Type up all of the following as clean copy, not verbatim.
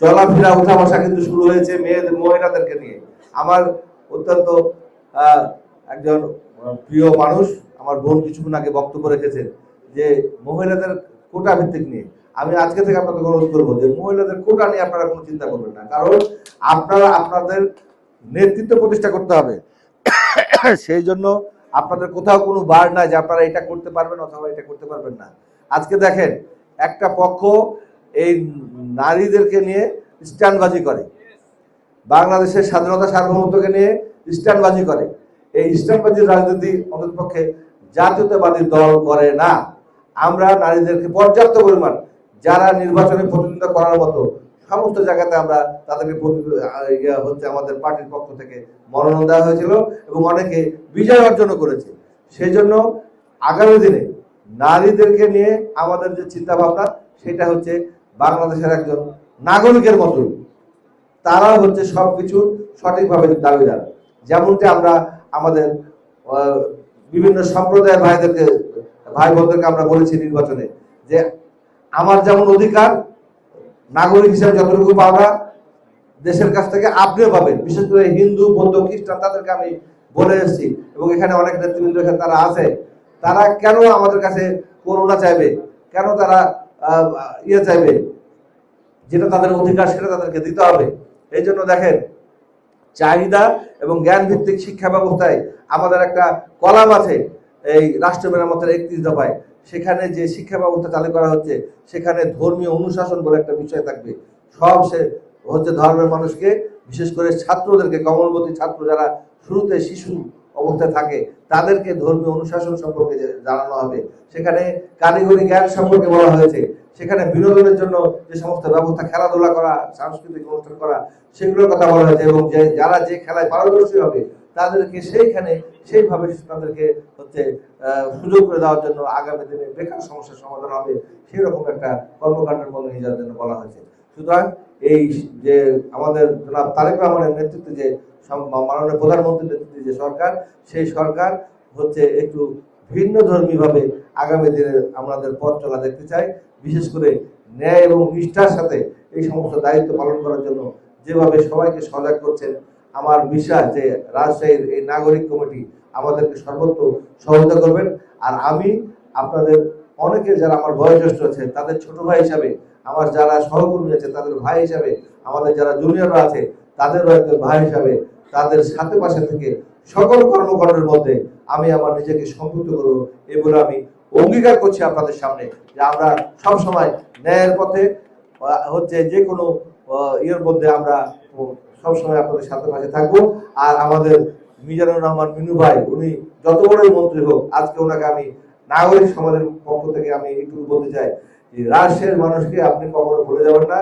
চলাফেরা উঠা বসা কিন্তু শুরু হয়েছে মহিলাদেরকে নিয়ে। আমার অত্যন্ত একজন প্রিয় মানুষ আমার বোন কিছুক্ষণ আগে বক্তব্য রেখেছেন যে মহিলাদের কোটা ভিত্তিক নিয়ে। আমি আজকে থেকে আপনাদের অনুরোধ করবো যে মহিলাদের কোটা নিয়ে আপনারা কোনো চিন্তা করবেন না, কারণ আপনারা আপনাদের নেতৃত্ব প্রতিষ্ঠা করতে হবে। সেই জন্য আপনাদের কোথাও কোনো বার নাই যে আপনারা এটা করতে পারবেন অথবা এটা করতে পারবেন না। আজকে দেখেন একটা পক্ষ এই নারীদেরকে নিয়ে স্ট্যান্ডবাজি করে, বাংলাদেশের স্বাধীনতা সার্বভৌমত্বকে নিয়ে স্ট্যান্ডবাজি করে। এই স্ট্যান্ডবাজির রাজনীতি অন্ততপক্ষে জাতীয়তাবাদী দল করে না। আমরা নারীদেরকে পর্যাপ্ত পরিমাণ যারা নির্বাচনে প্রতিদ্বন্দ্বিতা করার মতো সমস্ত জায়গাতে আমরা তাদেরকে হচ্ছে আমাদের পার্টির পক্ষ থেকে মনোনয়ন দেওয়া হয়েছিল এবং অনেকে বিজয় অর্জন করেছে। সেই জন্য আগামী দিনে নারীদেরকে নিয়ে আমাদের যে চিন্তা ভাবনা সেটা হচ্ছে বাংলাদেশের একজন নাগরিকের মতো তারা হচ্ছে সবকিছু সঠিকভাবে দাবিদার। যেমনটি আমরা আমাদের বিভিন্ন সম্প্রদায়ের ভাই বোনদেরকে আমরা বলেছি নির্বাচনে যে আমার যেমন অধিকার নাগরিক হিসেবে যতটুকু পাওয়া দেশের কাছ থেকে আপনিও পাবেন। বিশেষ করে হিন্দু বৌদ্ধ খ্রিস্টান তাদেরকে আমি বলে এসেছি এবং এখানে অনেক নেতৃবৃন্দ এখানে তারা আছে, তারা কেন আমাদের কাছে করুণা চাইবে, কেন তারা চাইবে, যেটা তাদের অধিকার সেটা তাদেরকে দিতে হবে। এই জন্য দেখেন চাহিদা এবং জ্ঞান ভিত্তিক শিক্ষা ব্যবস্থায় আমাদের একটা কলাম আছে এই রাষ্ট্র মেরামতের 31 দফায়। সেখানে যে শিক্ষা ব্যবস্থা চালু করা হচ্ছে সেখানে ধর্মীয় অনুশাসন বলে একটা বিষয় থাকবে। সব সে হচ্ছে ধর্মের মানুষকে, বিশেষ করে ছাত্রদেরকে, কমলবতী ছাত্র যারা শুরুতে শিশু অবস্থায় থাকে তাদেরকে ধর্মীয় অনুশাসন সম্পর্কে জানানো হবে। সেখানে কারিগরি জ্ঞান সম্পর্কে বলা হয়েছে। সেখানে বিনোদনের জন্য যে সমস্ত ব্যবস্থা, খেলাধুলা করা, সাংস্কৃতিক অনুষ্ঠান করা, সেগুলোর কথা বলা হয়েছে এবং যারা যে খেলায় পারদর্শী হবে তাদেরকে সেইভাবে তাদেরকে হচ্ছে সুযোগ করে দেওয়ার জন্য আগামী দিনে বেকার সমস্যার সমাধান হবে সেরকম একটা কর্মকাণ্ডের মধ্যে নিয়ে যাওয়ার জন্য বলা হয়েছে। সুতরাং এই যে আমাদের জনাব তারেক রহমানের নেতৃত্বে যে মাননীয় প্রধানমন্ত্রীর নেতৃত্বে যে সরকার, সেই সরকার হচ্ছে একটু ভিন্ন ধর্মীভাবে আগামী দিনে আমাদের পথ চলা দেখতে চাই। বিশেষ করে ন্যায় এবং নিষ্ঠার সাথে এই সমস্ত দায়িত্ব পালন করার জন্য যেভাবে সবাইকে সজাগ করছেন, আমার বিশ্বাস যে রাজশাহীর এই নাগরিক কমিটি আমাদেরকে সর্বত্র সহায়তা করবেন। আর আমি আপনাদের অনেকে যারা আমার বয়োজ্যেষ্ঠ আছে তাদের ছোট ভাই হিসাবে, আমার যারা সহকর্মী আছে তাদের ভাই হিসাবে, আমাদের যারা জুনিয়ররা আছে তাদেরও একজন ভাই হিসাবে তাদের সাথে পাশে থেকে সকল কর্মকাণ্ডের মধ্যে আমি আমার নিজেকে সম্পৃক্ত করবো এই বলে আমি অঙ্গীকার করছি আপনাদের সামনে যে আমরা সবসময় ন্যায়ের পথে হচ্ছে যে কোনো ইয়ের মধ্যে আমরা সবসময় আপনাদের সাথে পাশে থাকবো। আর আমাদের মিজানুর রহমান মিনু ভাই, উনি যত বড়ই মন্ত্রী হোক, আজকে ওনাকে আমি নাগরিক সমাজের পক্ষ থেকে আমি একটু বলতে চাই যে রাজশাহীর মানুষকে আপনি কখনো ভুলে যাবেন না,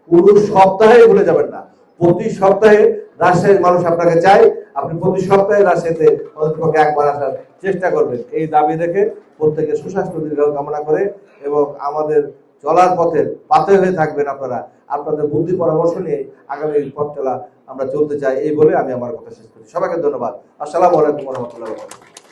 পুরো সপ্তাহে ভুলে যাবেন না। প্রতি সপ্তাহে রাজশাহীর মানুষ আপনাকে চায়, আপনি প্রতি সপ্তাহে রাজশাহীতে অন্ততপক্ষে একবার আসার চেষ্টা করবেন। এই দাবি রেখে প্রত্যেকের সুস্বাস্থ্য দীর্ঘ কামনা করে এবং আমাদের চলার পথে পাথে হয়ে থাকবেন আপনারা, আপনাদের বুদ্ধি পরামর্শ নিয়ে আগামী পথ চলা আমরা চলতে চাই এই বলে আমি আমার কথা শেষ করি। সবাইকে ধন্যবাদ। আসসালামু আলাইকুম ওয়া রাহমাতুল্লাহি ওয়া বারাকাতুহু।